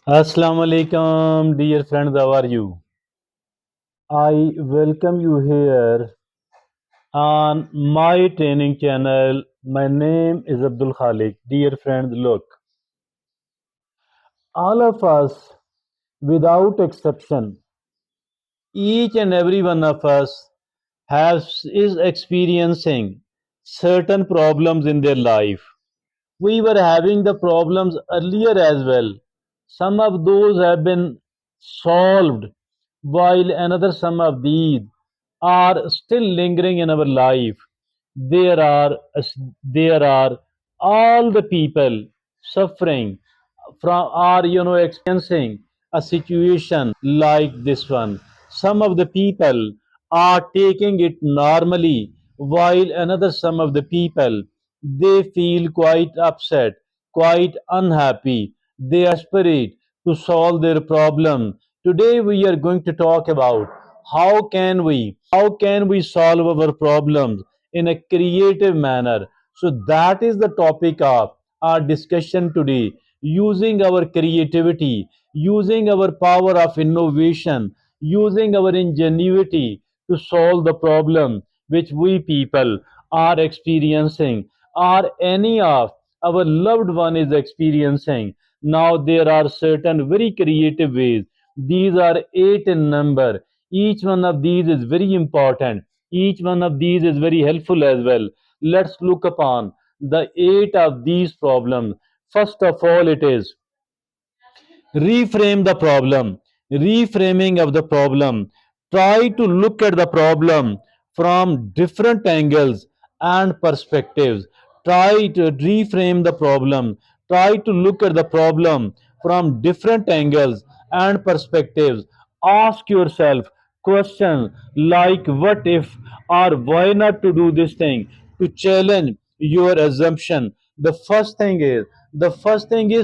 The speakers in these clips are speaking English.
Assalamu alaikum, dear friends. How are you? I welcome you here on my training channel. My name is Abdul Khalik. Dear friends, look, all of us, without exception, each and every one of us is experiencing certain problems in their life. We were having the problems earlier as well. Some of those have been solved, while another some of these are still lingering in our life. There are there are all the people suffering from are experiencing a situation like this one. Some of the people are taking it normally, while another some of the people they feel quite upset, quite unhappy. They are desperate to solve their problem. Today we are going to talk about how can we solve our problems in a creative manner. So that is the topic of our discussion today. Using our creativity, using our power of innovation, using our ingenuity to solve the problem which we people are experiencing, or any of our loved one is experiencing. Now there are certain very creative ways. These are eight in number. Each one of these is very important. Each one of these is very helpful as well. Let's look upon the eight of these problems. First of all, it is reframe the problem. Reframing of the problem. Try to look at the problem from different angles and perspectives. Try to reframe the problem. Try to look at the problem from different angles and perspectives. Ask yourself questions like what if or why not to do this thing, to challenge your assumption. The first thing is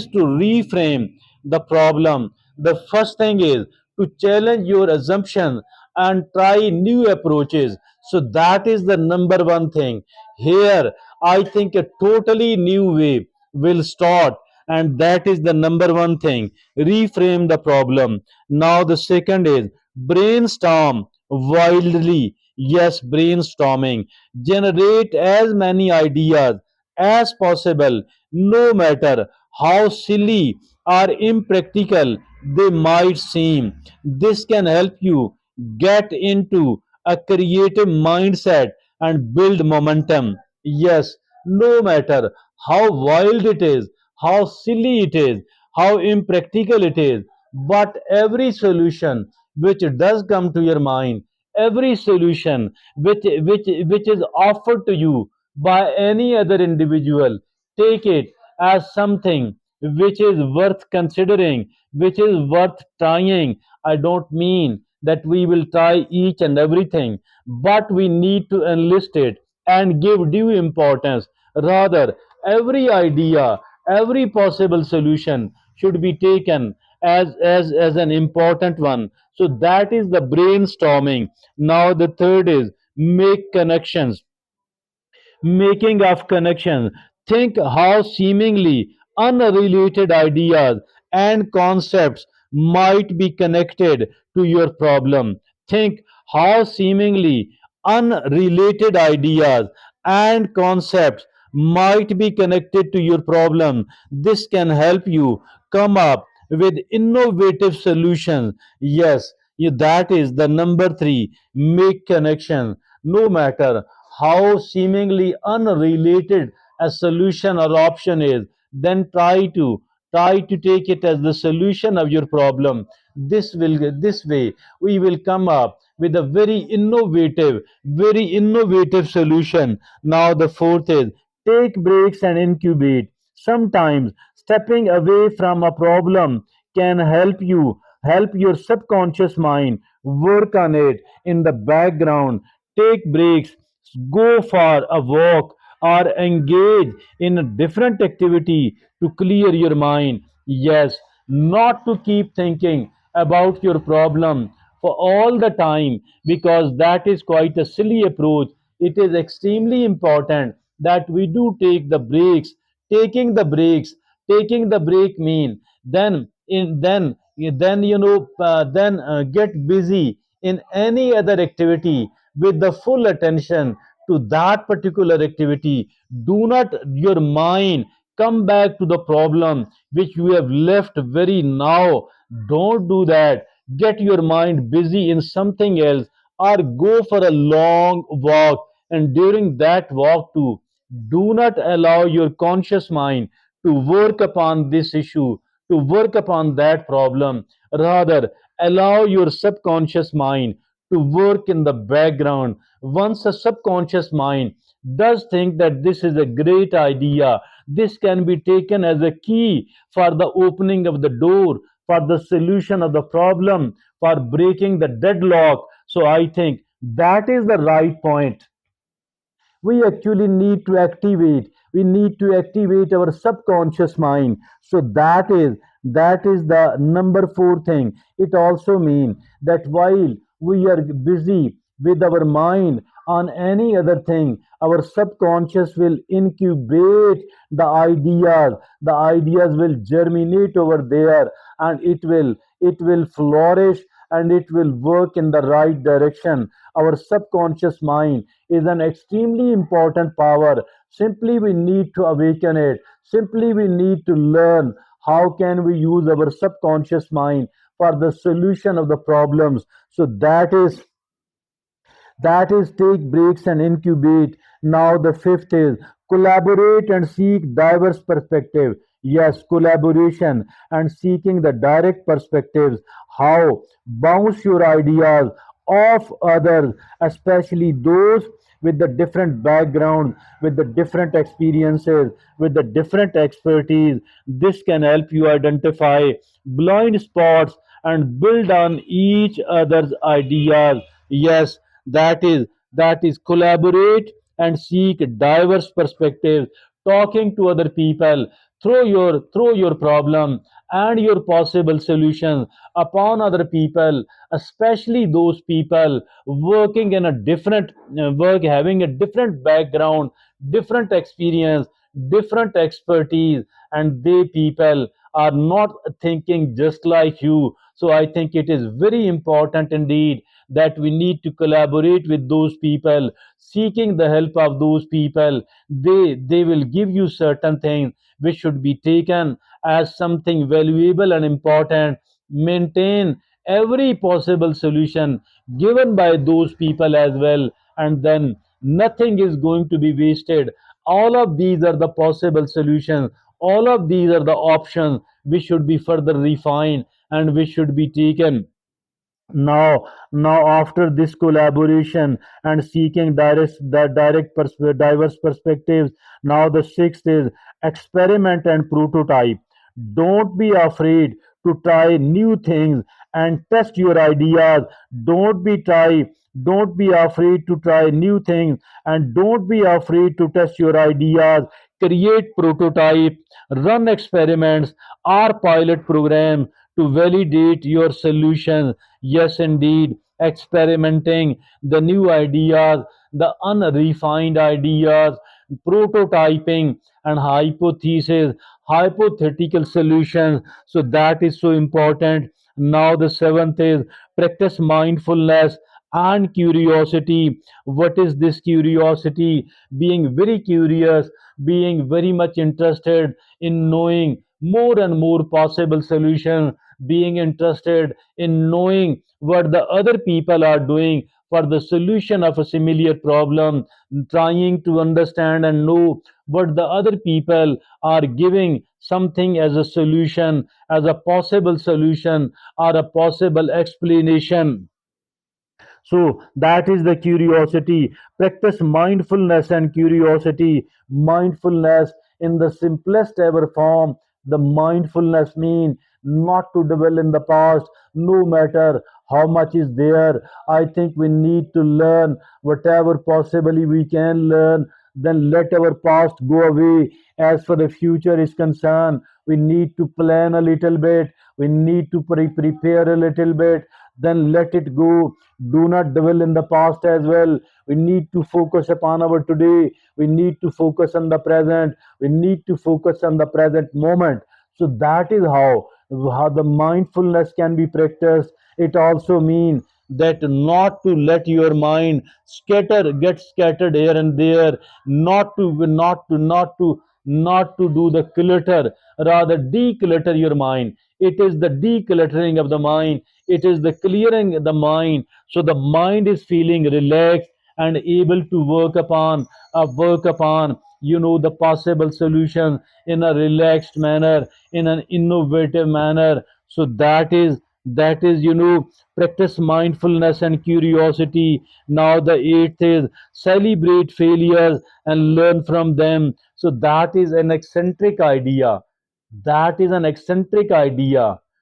to reframe the problem. The first thing is to challenge your assumption and try new approaches. So that is the number one thing. Here, I think a totally new way will start, and that is the number one thing. Reframe the problem. Now, the second is brainstorm wildly. Yes, brainstorming. Generate as many ideas as possible, no matter how silly or impractical they might seem. This can help you get into a creative mindset and build momentum. Yes, no matter how wild it is, how silly it is, how impractical it is, but every solution which does come to your mind, every solution which is offered to you by any other individual, take it as something which is worth considering, which is worth trying. I don't mean that we will try each and everything, but we need to enlist it and give due importance. Rather, every idea, every possible solution should be taken as an important one. So that is the brainstorming. Now the third is make connections. Making of connections. Think how seemingly unrelated ideas and concepts might be connected to your problem. Think how seemingly unrelated ideas and concepts might be connected to your problem. This can help you come up with innovative solutions. Yes, that is the number three. Make connections. No matter how seemingly unrelated a solution or option is, then try to take it as the solution of your problem. This way we will come up with a very innovative solution. Now the fourth is take breaks and incubate. Sometimes stepping away from a problem can help your subconscious mind work on it in the background. Take breaks, go for a walk, or engage in a different activity to clear your mind. Yes, not to keep thinking about your problem for all the time, because that is quite a silly approach. It is extremely important that we do take the breaks. Taking the breaks, taking the break mean then then get busy in any other activity with the full attention to that particular activity. Do not your mind come back to the problem which you have left very now. Don't do that. Get your mind busy in something else, or go for a long walk, and during that walk too, do not allow your conscious mind to work upon this issue, to work upon that problem. Rather, allow your subconscious mind to work in the background. Once a subconscious mind does think that this is a great idea, this can be taken as a key for the opening of the door, for the solution of the problem, for breaking the deadlock. So I think that is the right point. We actually need to activate, we need to activate our subconscious mind. So that is the number 4 thing. It also means that while we are busy with our mind on any other thing, our subconscious will incubate the ideas will germinate over there, and it will flourish, and it will work in the right direction. Our subconscious mind is an extremely important power. Simply we need to awaken it. Simply we need to learn how can we use our subconscious mind for the solution of the problems. So that is take breaks and incubate. Now the fifth is collaborate and seek diverse perspective. Yes, collaboration and seeking the direct perspectives. How bounce your ideas off others, especially those with the different background, with the different experiences, with the different expertise. This can help you identify blind spots and build on each other's ideas. Yes, that is collaborate and seek diverse perspectives. Talking to other people, throw your problem and your possible solutions upon other people, especially those people working in a different work, having a different background, different experience, different expertise, and they people are not thinking just like you. So I think it is very important indeed that we need to collaborate with those people, seeking the help of those people. They will give you certain things which should be taken as something valuable and important. Maintain every possible solution given by those people as well, and then nothing is going to be wasted. All of these are the possible solutions, all of these are the options which should be further refined and which should be taken. Now after this collaboration and seeking diverse perspectives, now the sixth is experiment and prototype. Don't be afraid to try new things and test your ideas. Don't be afraid to try new things, and don't be afraid to test your ideas. Create prototype, run experiments or pilot programs to validate your solutions. Yes, indeed, experimenting the new ideas, the unrefined ideas, prototyping and hypothetical solutions. So that is so important. Now the seventh is practice mindfulness and curiosity. What is this curiosity? Being very curious, being very much interested in knowing more and more possible solutions, being interested in knowing what the other people are doing for the solution of a similar problem, trying to understand and know what the other people are giving something as a solution, as a possible solution or a possible explanation. So that is the curiosity. Practice mindfulness and curiosity. Mindfulness in the simplest ever form. The mindfulness means not to dwell in the past, no matter how much is there. I think we need to learn whatever possibly we can learn. Then let our past go away. As for the future is concerned, we need to plan a little bit. We need to prepare a little bit. Then let it go. Do not dwell in the past as well. We need to focus upon our today. We need to focus on the present. We need to focus on the present moment. So that is how. how the mindfulness can be practiced. It also means that not to let your mind get scattered here and there, not to do the clutter, rather declutter your mind. It is the decluttering of the mind, it is the clearing the mind, so the mind is feeling relaxed and able to work upon the possible solution in a relaxed manner, in an innovative manner. So that is practice mindfulness and curiosity. Now the eighth is celebrate failures and learn from them. So that is an eccentric idea.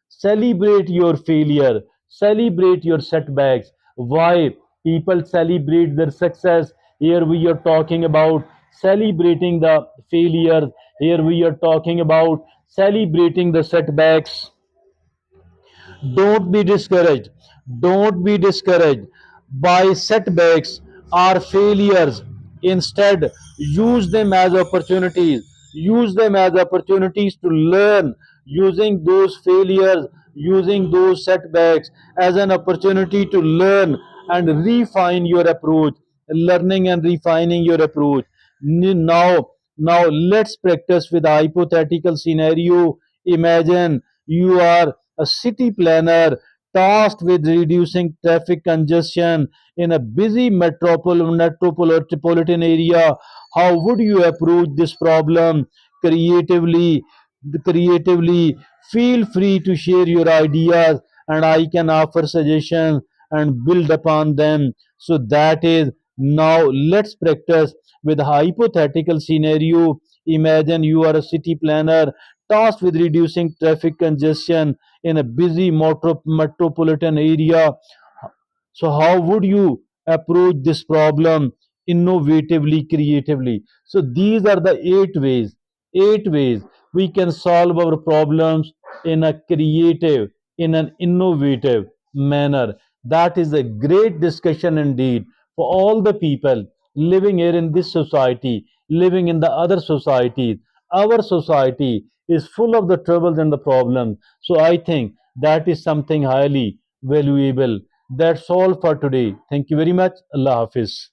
Celebrate your failure, celebrate your setbacks. Why people celebrate their success? Here we are talking about celebrating the failures. Here we are talking about celebrating the setbacks. Don't be discouraged. Don't be discouraged by setbacks or failures. Instead, use them as opportunities. Use them as opportunities to learn, using those failures, using those setbacks as an opportunity to learn and refine your approach, learning and refining your approach. Now let's practice with a hypothetical scenario. Imagine you are a city planner tasked with reducing traffic congestion in a busy metropolitan area. How would you approach this problem creatively? Creatively, feel free to share your ideas, and I can offer suggestions and build upon them. So that is, now let's practice with a hypothetical scenario. Imagine you are a city planner tasked with reducing traffic congestion in a busy metropolitan area. So, how would you approach this problem innovatively, creatively? So, these are the eight ways we can solve our problems in a creative, in an innovative manner. That is a great discussion indeed for all the people living here in this society, living in the other societies. Our society is full of the troubles and the problems. So, I think that is something highly valuable. That's all for today. Thank you very much. Allah Hafiz.